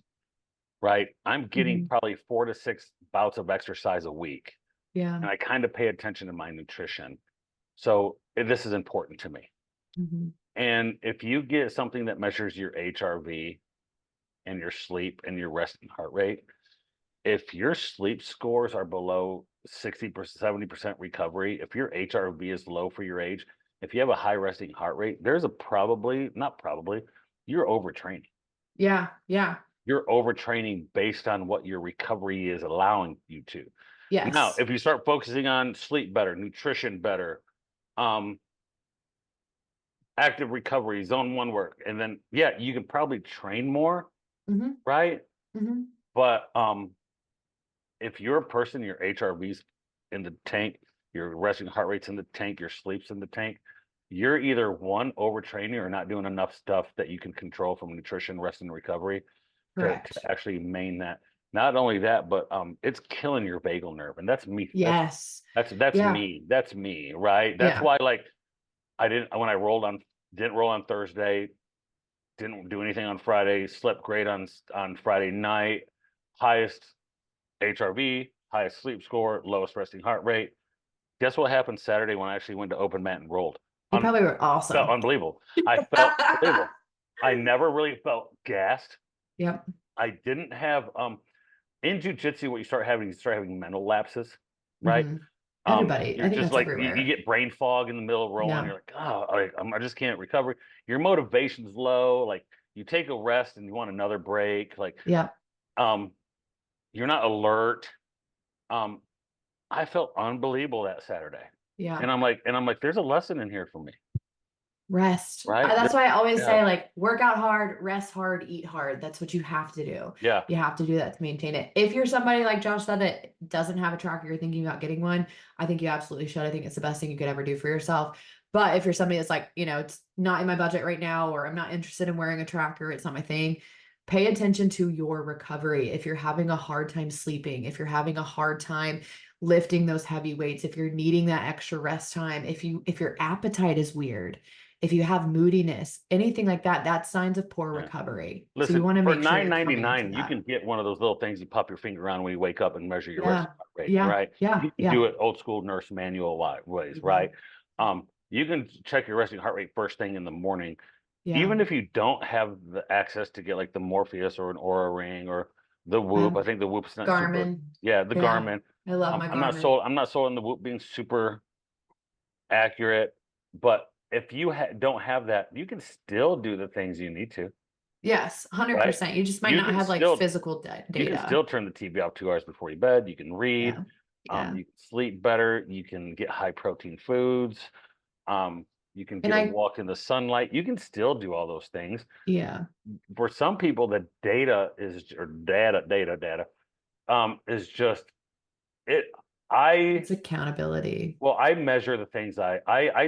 right? I'm getting Mhm. probably 4 to 6 bouts of exercise a week. Yeah. And I kind of pay attention to my nutrition. So this is important to me. Mhm. And if you get something that measures your HRV and your sleep and your resting heart rate, if your sleep scores are below 60%, 70% recovery, if your HRV is low for your age, if you have a high resting heart rate, there's a not probably, you're overtraining. Yeah. Yeah. You're overtraining based on what your recovery is allowing you to. Now, Yes. if you start focusing on sleep better, nutrition better, um, active recovery, zone 1 work, and then yeah, you can probably train more, Hmm. right? Hmm. But if you're a person, your HRV's in the tank, your resting heart rate's in the tank, your sleep's in the tank, you're either one overtraining or not doing enough stuff that you can control from nutrition, rest, and recovery Correct. to actually main that. Not only that, but it's killing your vagal nerve, and that's me. Yes. That's Yeah. me. That's me, right? That's Yeah. why, like, I didn't when I didn't roll on Thursday, didn't do anything on Friday, slept great on Friday night, highest HRV, highest sleep score, lowest resting heart rate. Guess what happened Saturday when I actually went to open mat and rolled? You probably were Felt awesome. unbelievable. I felt unbelievable. I never really felt gassed. Yep. I didn't have in jujitsu, what you start having mental lapses, right? Hmm. Everybody. You're I think just that's like you everywhere. get brain fog in the middle of rolling. Yeah. You're like, oh, I just can't recover. Your motivation's low. Like you take a rest and you want another break. Like Yep. um, you're not alert. Um, I felt unbelievable that Saturday, Yeah. and I'm like, there's a lesson in here for me, Rest. right? That's why I always Yeah, say, like, work out hard, rest hard, eat hard. That's what you have to do. yeah. You have to do that to maintain it. If you're somebody like Josh said that doesn't have a tracker, you're thinking about getting one, I think you absolutely should. I think it's the best thing you could ever do for yourself. But if you're somebody that's like, it's not in my budget right now, or I'm not interested in wearing a tracker, it's not my thing. Pay attention to your recovery. If you're having a hard time sleeping, if you're having a hard time lifting those heavy weights, if you're needing that extra rest time, if your appetite is weird, if you have moodiness, anything like that, that's signs of poor Yeah. recovery. So you Listen, want to for make sure nine you're ninety coming into nine, you that. can get one of those little things you pop your finger on when you wake up and measure your Yeah. resting heart rate, Yeah. right? Yeah. You can Yeah. do it old school nurse manual ways, right? Mhm. You can check your resting heart rate first thing in the morning. Yeah. Even if you don't have the access to get like the Morpheus or an Aura ring or the Whoop, I think the Whoop's not super. Garmin. Yeah, the Yeah. Garmin. I love my I'm not Garmin. sold. I'm not sold on the Whoop being super accurate, but if you don't have that, you can still do the things you need to, Yes, right? 100%. You just might You not can have like still physical you can data. still turn the TV off 2 hours before you bed. You can read. Yeah. Yeah. You can sleep better. You can get high protein foods. Um, you can And get a walk in the sunlight. You can still do all those things. yeah, For some people, the data is or data is just it. I it's accountability. Well, I measure the things I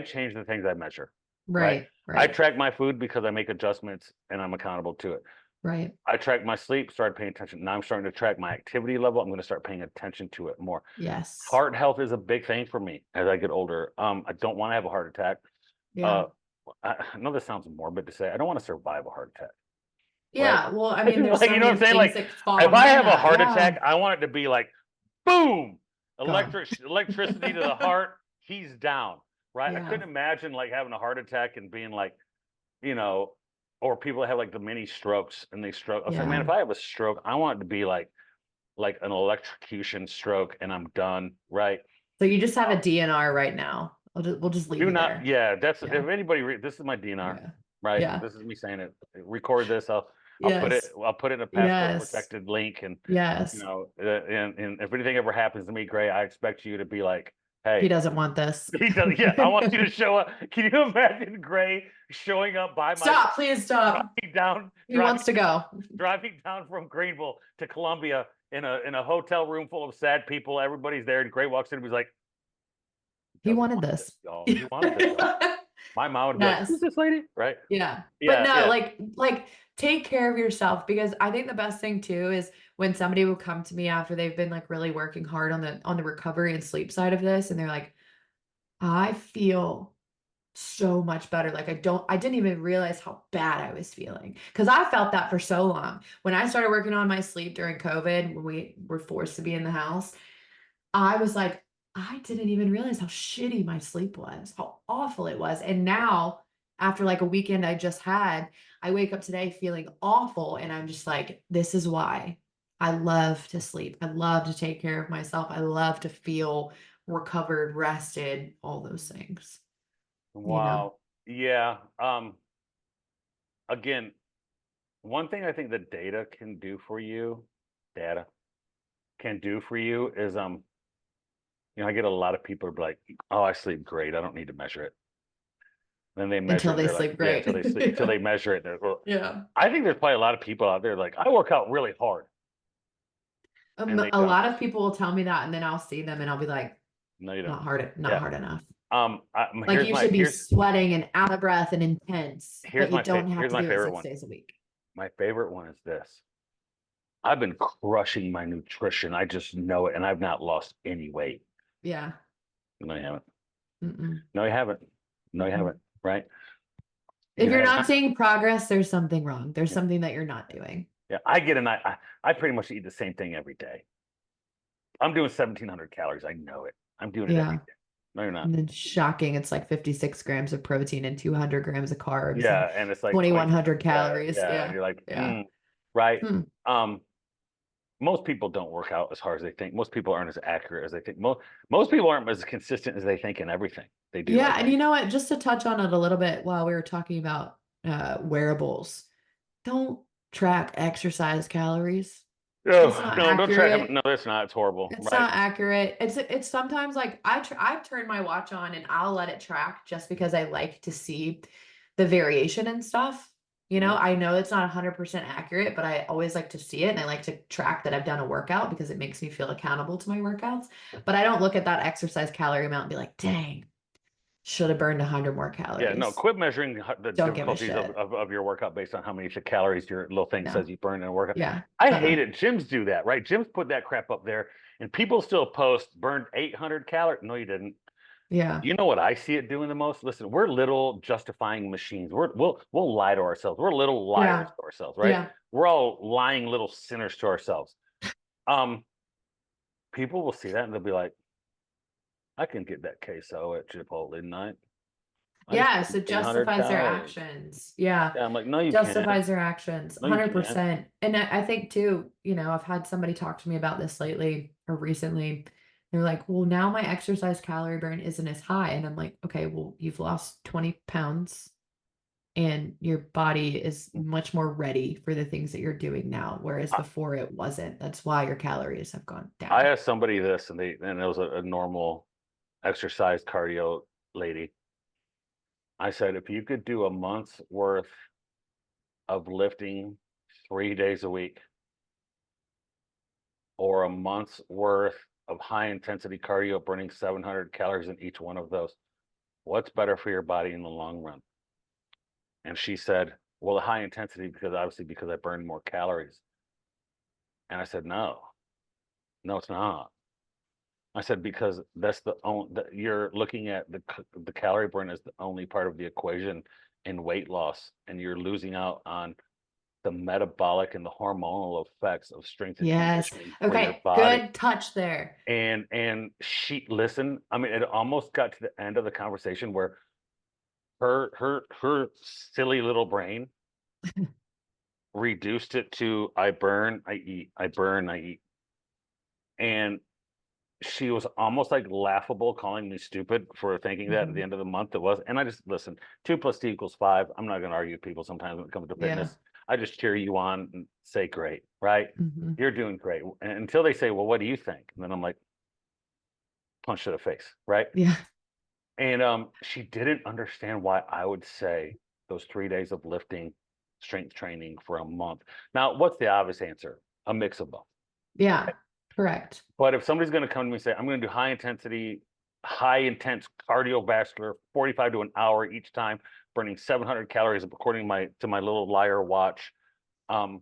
change the things I measure, right? Right. I Right. track my food because I make adjustments and I'm accountable to it. Right. I track my sleep, started paying attention. Now I'm starting to track my activity level. I'm going to start paying attention to it more. Yes. Heart health is a big thing for me as I get older. I don't want to have a heart attack. Yeah. Uh, I know this sounds morbid to say. I don't want to survive a heart attack, right? Yeah. Well, I mean, there's Like, so you know what I'm many saying? things Like, that fall if I behind have a that. heart Yeah. attack, I want it to be like, boom, Gone. electricity to the heart. He's down, right? I Yeah. couldn't imagine like having a heart attack and being like, you know, or people that have like the mini strokes and they stroke. I was like, man, Yeah. if I have a stroke, I want it to be like an electrocution stroke and I'm done, right? So you just have a DNR right now. We'll just leave Do you not, there. yeah, that's if Yeah. anybody this is my DNR, Yeah. right? Yeah. This is me saying it. Record this. Yes. I'll put it in a passcode Yes. protected link and Yes. and if anything ever happens to me, Gray, I expect you to be like, He hey, doesn't want this. he does, yeah, I want you to show up. Can you imagine Gray showing up by myself, Stop, please stop. driving down, He wants to go. driving down from Greenville to Columbia in a hotel room full of sad people. Everybody's there, and Gray walks in and he's like, He doesn't wanted want this, this. y'all. He wanted this, y'all. My mom would be like, "Who's Yes. this lady?" Right? Yeah. But Yeah, no, yeah. like take care of yourself, because I think the best thing too is when somebody will come to me after they've been like really working hard on the recovery and sleep side of this, and they're like, I feel so much better. Like I didn't even realize how bad I was feeling, because I felt that for so long. When I started working on my sleep during COVID, when we were forced to be in the house, I was like, I didn't even realize how shitty my sleep was, how awful it was. And now, after like a weekend I just had, I wake up today feeling awful. And I'm just like, this is why I love to sleep. I love to take care of myself. I love to feel recovered, rested, all those things, you know? Wow. Yeah. Again, one thing I think that data can do for you is I get a lot of people who are like, "Oh, I sleep great. I don't need to measure it." Then they measure Until it. they They're like, sleep "Yeah," great. until Yeah. they measure it. They're, well, Yeah. I think there's probably a lot of people out there like, I work out really hard, and they A don't. lot of people will tell me that, and then I'll see them and I'll be like, No, you don't. not Yeah. hard enough. Like Here's you my should be sweating and out of breath and intense, but you don't have here's to my do it favorite 6 one. days a week. My favorite one is this. I've been crushing my nutrition. I just know it, and I've not lost any weight. Yeah. No, you haven't. Mm-mm. No, you haven't. No, you Mm-mm. haven't. Right? If You you're have not not. seeing progress, there's something wrong. There's Yeah, something that you're not doing. yeah. I get an I pretty much eat the same thing every day. I'm doing 1,700 calories. I know it. I'm doing it every Yeah. day. No, you're not. And then shocking, it's like 56 grams of protein and 200 grams of carbs and Yeah, and it's like 2,100 yeah, calories. yeah, and Yeah. you're like, Yeah. right. Hmm. Um, most people don't work out as hard as they think. Most people aren't as accurate as they think. Most people aren't as consistent as they think in everything they do. I Yeah. And think. you know what? Just to touch on it a little bit while we were talking about wearables, don't track exercise calories. It's Oh, not no, don't track them. accurate. No, that's not. It's horrible. It's Right. not accurate. It's sometimes like I've turned my watch on and I'll let it track just because I like to see the variation and stuff. You know, Mhm. I know it's not 100% accurate, but I always like to see it, and I like to track that I've done a workout because it makes me feel accountable to my workouts. But I don't look at that exercise calorie amount and be like, "Dang, should have burned 100 more Yeah, no, calories." quit measuring the Don't give a difficulties shit. of your workout based on how many calories your little thing No. says you burned in a workout. Yeah. I hate Uh-uh. it. Gyms do that, right? Gyms put that crap up there and people still post burned 800 calories. No, you didn't. Yeah. You know what I see it doing the most? Listen, we're little justifying machines. We'll lie to ourselves. We're little liars Yeah. to ourselves, right? Yeah. We're all lying little sinners to ourselves. Um, People will see that and they'll be like, I can get that queso at Chipotle tonight. I just Yeah, burned so it 800 justifies their calories. actions. Yeah. Yeah, I'm like, no, you can't. Justifies their actions, No, you can't. 100%. And I think too, I've had somebody talk to me about this lately or recently. They're like, well, now my exercise calorie burn isn't as high. And I'm like, okay, well, you've lost 20 pounds and your body is much more ready for the things that you're doing now, whereas I, before it wasn't. That's why your calories have gone I down. asked somebody this, and it was a normal exercise cardio lady. I said, if you could do a month's worth of lifting 3 days a week, or a month's worth of high intensity cardio burning 700 calories in each one of those, what's better for your body in the long run? And she said, well, the high intensity, because I burn more calories. And I said, no, it's not. I said, because that's the only, you're looking at the calorie burn as the only part of the equation in weight loss, and you're losing out on the metabolic and the hormonal effects of strength and Yes. conditioning for your Okay. body. Good touch there. And she listened. I mean, it almost got to the end of the conversation where her silly little brain reduced it to I burn, I eat, I burn, I eat. And she was almost like laughable, calling me stupid for thinking that at the Hmm. end of the month it was. And I just listen, 2 + 2 = 5. I'm not going to argue with people sometimes when it comes to Yeah. fitness. I just cheer you on and say, great, right? Hmm. You're doing great. And until they say, well, what do you think? And then I'm like, punch to the face, right? Yeah. And she didn't understand why I would say those 3 days of lifting, strength training for a month. Now, what's the obvious answer? A mix of both. Yeah. Correct. But if somebody's going to come to me and say, I'm going to do high intensity, high intense cardiovascular, 45 to an hour each time, burning 700 calories according to my little liar watch, um,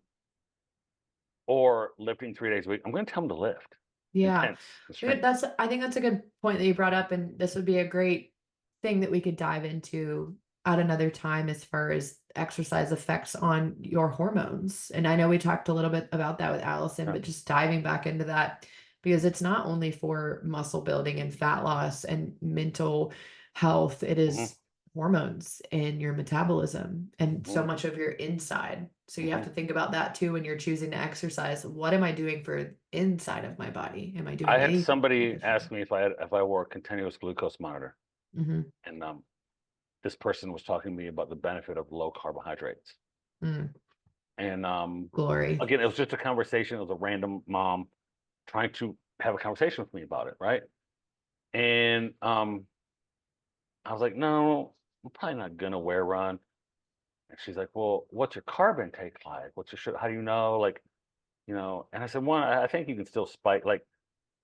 or lifting 3 days a week, I'm going to tell them to lift Yeah. intense and strength. I think that's a good point that you brought up. And this would be a great thing that we could dive into at another time as far as exercise effects on your hormones. And I know we talked a little bit about that with Allison, Yeah. but just diving back into that because it's not only for muscle building and fat loss and mental health, it Mhm, is hormones and your metabolism and so mhm, much of your inside. So you have mhm. to think about that too when you're choosing to exercise. What am I doing for inside of my body? Am I I doing had anything somebody beneficial? ask me if I wore a continuous glucose monitor, Hmm. and this person was talking to me about the benefit of low carbohydrates. Mm, And glory. again, it was just a conversation. It was a random mom trying to have a conversation with me about it, right? And I was like, no, I'm probably not gonna wear run. And she's like, well, what's your carb intake like? What's your sugar? How do you know? Like, and I said, one, I think you can still spike. Like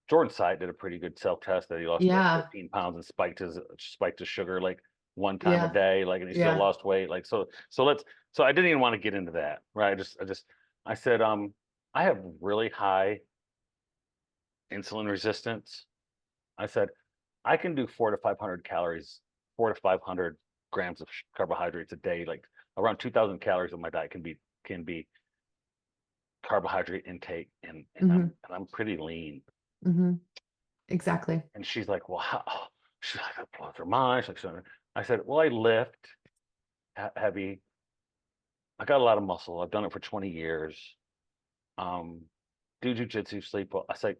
Jordan Site did a pretty good self test that he lost like Yeah. 15 pounds and spiked his sugar like one time a Yeah. day, like, and he still Yeah. lost weight. Like, so I didn't even want to get into that, right? I said, I have really high insulin resistance. I said, I can do 400 to 500 calories, 400 to 500 grams of carbohydrates a day. Like around 2,000 calories of my diet can be carbohydrate intake, and I'm Hmm. and I'm pretty lean. Hmm. Exactly. And she's like, well, how? She's like, that blows her mind. She's like, so I said, well, I lift heavy. I got a lot of muscle. I've done it for 20 years. Um, do jujitsu, sleep well. I say,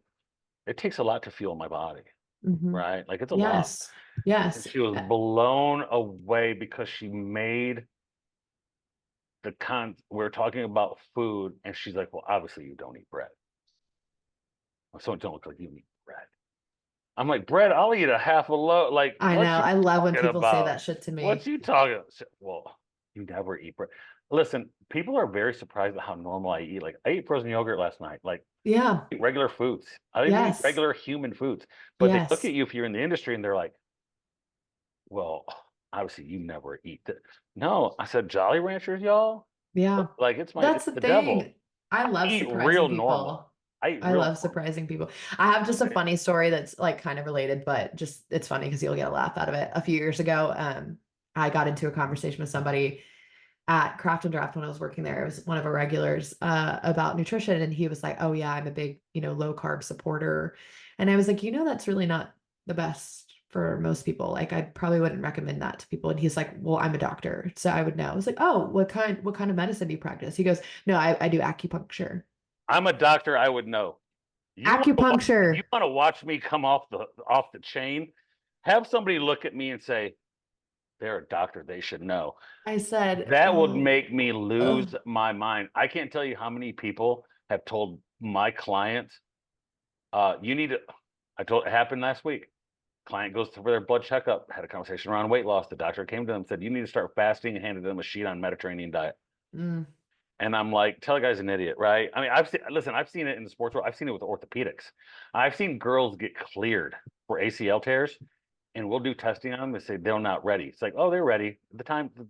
it takes a lot to fuel my body, Hmm. right? Like it's a lot. Yes. And Yes. she was blown away because she made we're talking about food, and she's like, well, obviously you don't eat bread. So it don't look like you eat bread. I'm like, bread, I'll eat a half a loaf. Like, I what know. you I love when talking people say about? that shit to What me. you talking? Well, you never eat bread. Listen, people are very surprised at how normal I eat. Like, I ate frozen yogurt last night. Like, Yeah. I eat regular foods. I even eat Yes. regular human foods. But they look Yes. at you if you're in the industry and they're like, well, obviously you never eat that. No, I said Jolly Ranchers, y'all. Yeah. Like, That's it's the the devil. thing. I I love eat surprising real normal. people. I eat I real love normal. surprising people. I have just a Right. funny story that's like kind of related, but just it's funny because you'll get a laugh out of it. A few years ago, I got into a conversation with somebody at Craft and Draft when I was working there. It was one of our regulars about nutrition. And he was like, oh, yeah, I'm a big, low carb supporter. And I was like, that's really not the best for most people. Like, I probably wouldn't recommend that to people. And he's like, well, I'm a doctor. So I would know. I was like, oh, what kind of medicine do you practice? He goes, no, I do acupuncture. I'm a doctor. I would know. Acupuncture. You want to watch me come off the chain? Have somebody look at me and say, they're a doctor, they should know. I said, That would oh, make me lose oh, my mind. I can't tell you how many people have told my clients, you need to, it happened last week. Client goes for their blood checkup, had a conversation around weight loss. The doctor came to them and said, you need to start fasting, and handed them a sheet on Mediterranean diet. mm, And I'm like, tell the guy's an idiot, right? I mean, I've seen it in the sports world. I've seen it with orthopedics. I've seen girls get cleared for ACL tears, and we'll do testing on them and say they're not ready. It's like, oh, they're ready. The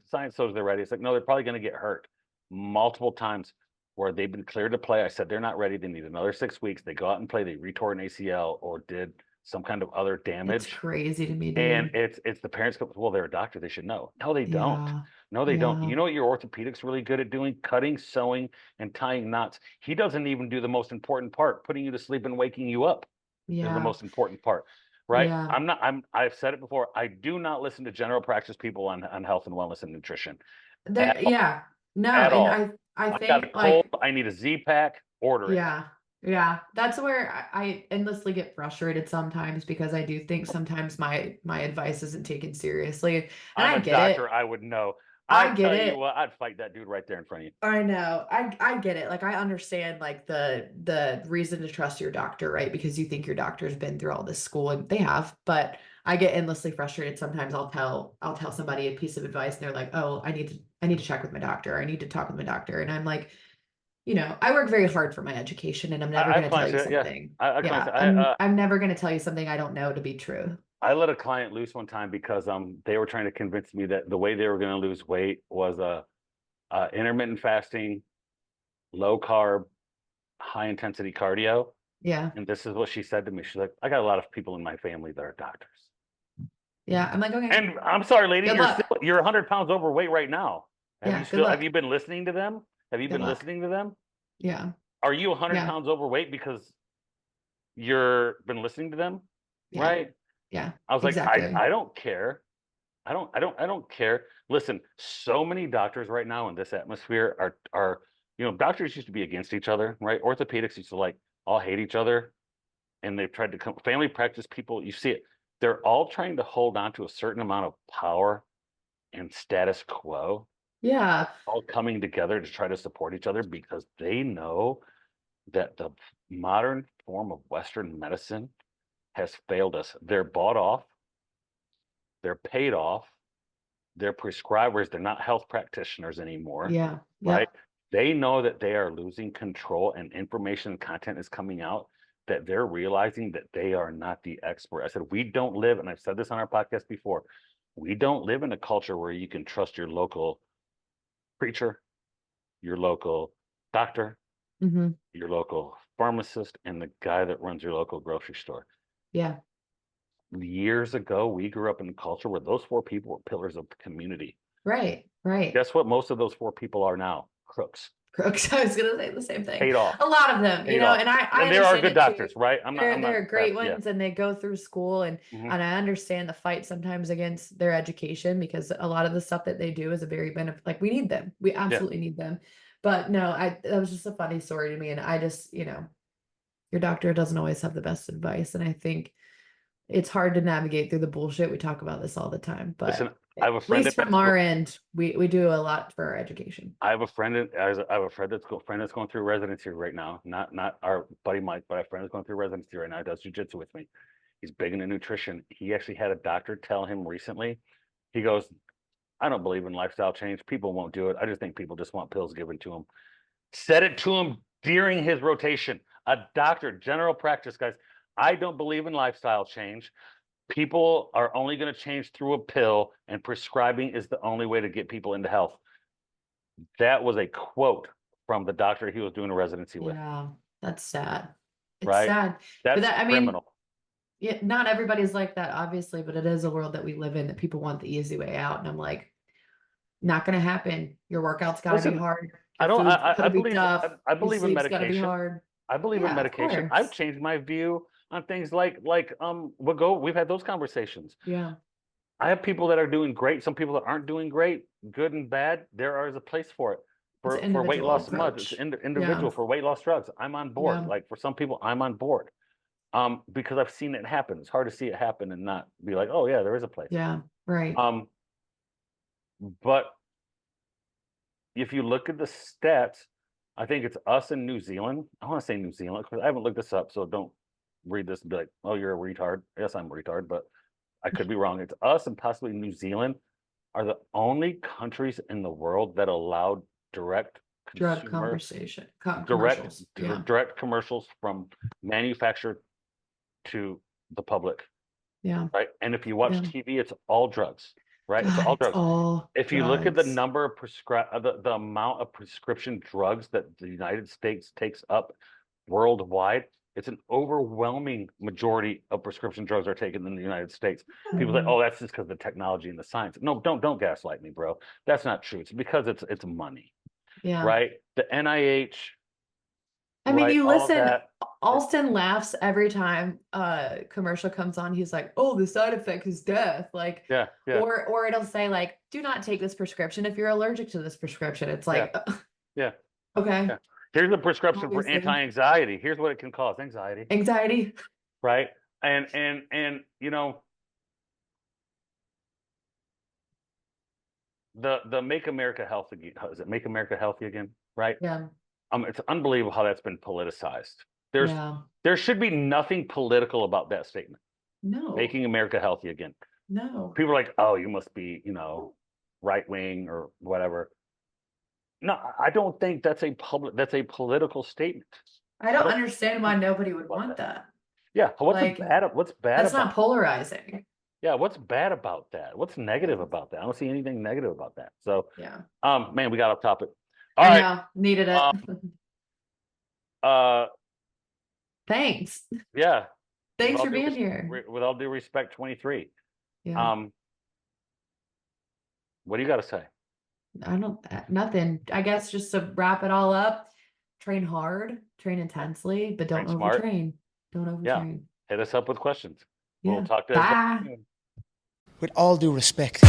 science shows they're ready. It's like, no, they're probably going to get hurt multiple times where they've been cleared to play. I said they're not ready. They need another 6 weeks. They go out and play. They retore an ACL or did some kind of other it's damage. crazy to me, And dude. it's the parents go, well, they're a doctor, they should know. No, they don't. Yeah. No, they don't. Yeah. You know what your orthopedic's really good at doing? Cutting, sewing, and tying knots. He doesn't even do the most important part. Putting you to sleep and waking you up is the Yeah. most important part. Right? Yeah. I've said it before. I do not listen to general practice people on health and wellness and nutrition There, at all. yeah. No, At and all. I I got a think cold, like I need a Z pack, order it. yeah. Yeah. That's where I endlessly get frustrated sometimes because I do think sometimes my advice isn't taken seriously. And I'm I a get doctor, it. I would know. I I get tell you it. what, I'd fight that dude right there in front of you. I know. I get it. Like I understand like the reason to trust your doctor, right? Because you think your doctor's been through all this school and they have, but I get endlessly frustrated. Sometimes I'll tell somebody a piece of advice and they're like, "Oh, I need to check with my doctor. I need to talk with my doctor." And I'm like, I work very hard for my education and I'm never I going to tell clients you say, yeah. something. I clients Yeah, say, I'm never going to tell you something I don't know to be true. I let a client loose one time because they were trying to convince me that the way they were going to lose weight was intermittent fasting, low carb, high intensity cardio. Yeah. And this is what she said to me. She's like, I got a lot of people in my family that are doctors. Yeah, I'm like, "Okay. And I'm sorry, lady, Good luck." you're 100 pounds overweight right now. Yeah, good Have luck. you been listening to them? Have you Good been luck. listening to them? Yeah. Are you 100 Yeah. pounds overweight because you're been listening to them? Yeah. Right? Yeah. I was like, Exactly. I don't care. I don't care. Listen, so many doctors right now in this atmosphere are doctors used to be against each other, right? Orthopedics used to like all hate each other, and they've tried to come. Family practice people, you see it. They're all trying to hold on to a certain amount of power and status quo, Yeah. all coming together to try to support each other because they know that the modern form of Western medicine has failed us. They're bought off, they're paid off, they're prescribers, they're not health practitioners anymore, Yeah. right? Yep. They know that they are losing control and information and content is coming out that they're realizing that they are not the expert. I said, we don't live, and I've said this on our podcast before, we don't live in a culture where you can trust your local preacher, your local doctor, Hmm. your local pharmacist, and the guy that runs your local grocery store. Yeah. Years ago, we grew up in a culture where those four people were pillars of the community. Right. Right. Guess what most of those four people are now? Crooks. Crooks. I was gonna say the same thing. Paid off. A lot of them, Paid off. and I And there are understand good it too. doctors, right? They're great Yeah. ones and they go through school Mhm. and I understand the fight sometimes against their education because a lot of the stuff that they do is a very benefit like we need them. We Yeah. absolutely need them. But no, that was just a funny story to me. And I just, your doctor doesn't always have the best advice. And I think it's hard to navigate through the bullshit. We talk about this all the time, Listen, but I have a at friend in least med from school. our end, we do a lot for our education. I have a friend that's going through residency right now. Not our buddy Mike, but a friend that's going through residency right now. He does jujitsu with me. He's big into nutrition. He actually had a doctor tell him recently. He goes, I don't believe in lifestyle change. People won't do it. I just think people just want pills given to them. Said it to him during his rotation. A doctor, general practice, guys. I don't believe in lifestyle change. People are only going to change through a pill, and prescribing is the only way to get people into health. That was a quote from the doctor he was doing a residency with, Yeah, that's sad. It's right? sad. But That's that, I mean, criminal. yeah, not everybody's like that, obviously, but it is a world that we live in that people want the easy way out. And I'm like, not gonna happen. Your workout's gotta be Listen, hard. I Your don't. food's I gotta be tough. I Your believe in sleep's gotta be medication. hard. I believe in Yeah, of medication. I've course. changed my view on things like we've had those conversations. Yeah. I have people that are doing great, some people that aren't doing great, good and bad. There is a place for it. for weight loss muds, it's individual. Yeah. For weight loss drugs, I'm on board. Yeah. Like for some people, I'm on board. Because I've seen it happen. It's hard to see it happen and not be like, oh yeah, there is a place. Yeah. Right. But if you look at the stats, I think it's us in New Zealand. I want to say New Zealand because I haven't looked this up, so don't read this and be like, oh, you're a retard. Yes, I'm a retard, but I could be wrong. It's us and possibly New Zealand are the only countries in the world that allowed direct drug conversation, commercials. direct commercials from manufacturer to the public. Yeah. Right. And if you watch TV, it's all drugs. Right. God, it's all drugs. If you look at the number of the amount of prescription drugs that the United States takes up worldwide, it's an overwhelming majority of prescription drugs are taken in the United States. People say, oh, that's just because of the technology and the science. No, don't gaslight me, bro. That's not true. It's because it's money. Yeah. Right. The NIH. I mean, you listen, Alston laughs every time a commercial comes on. He's like, oh, the side effect is death. Like, or it'll say like, do not take this prescription if you're allergic to this prescription. It's like, okay. Yeah. Here's the prescription for anti-anxiety. Here's what it can cause: anxiety. Right. And you know, the Make America Healthy, is it Make America Healthy Again? Right. Yeah. It's unbelievable how that's been politicized. There should be nothing political about that statement. No. Making America Healthy Again. No. People are like, oh, you must be, right wing or whatever. No, I don't think that's a political statement. I don't understand why nobody would want that. Yeah. What's bad? That's not polarizing. Yeah. What's bad about that? What's negative about that? I don't see anything negative about that. So yeah. Man, we got off topic. All right. Needed it. Thanks. Yeah. Thanks for being here. With all due respect, 23. Yeah. What do you got to say? Nothing. I guess just to wrap it all up, train hard, train intensely, but don't overtrain. Don't overtrain. Yeah. Hit us up with questions. Yeah. We'll talk to you soon. With all due respect.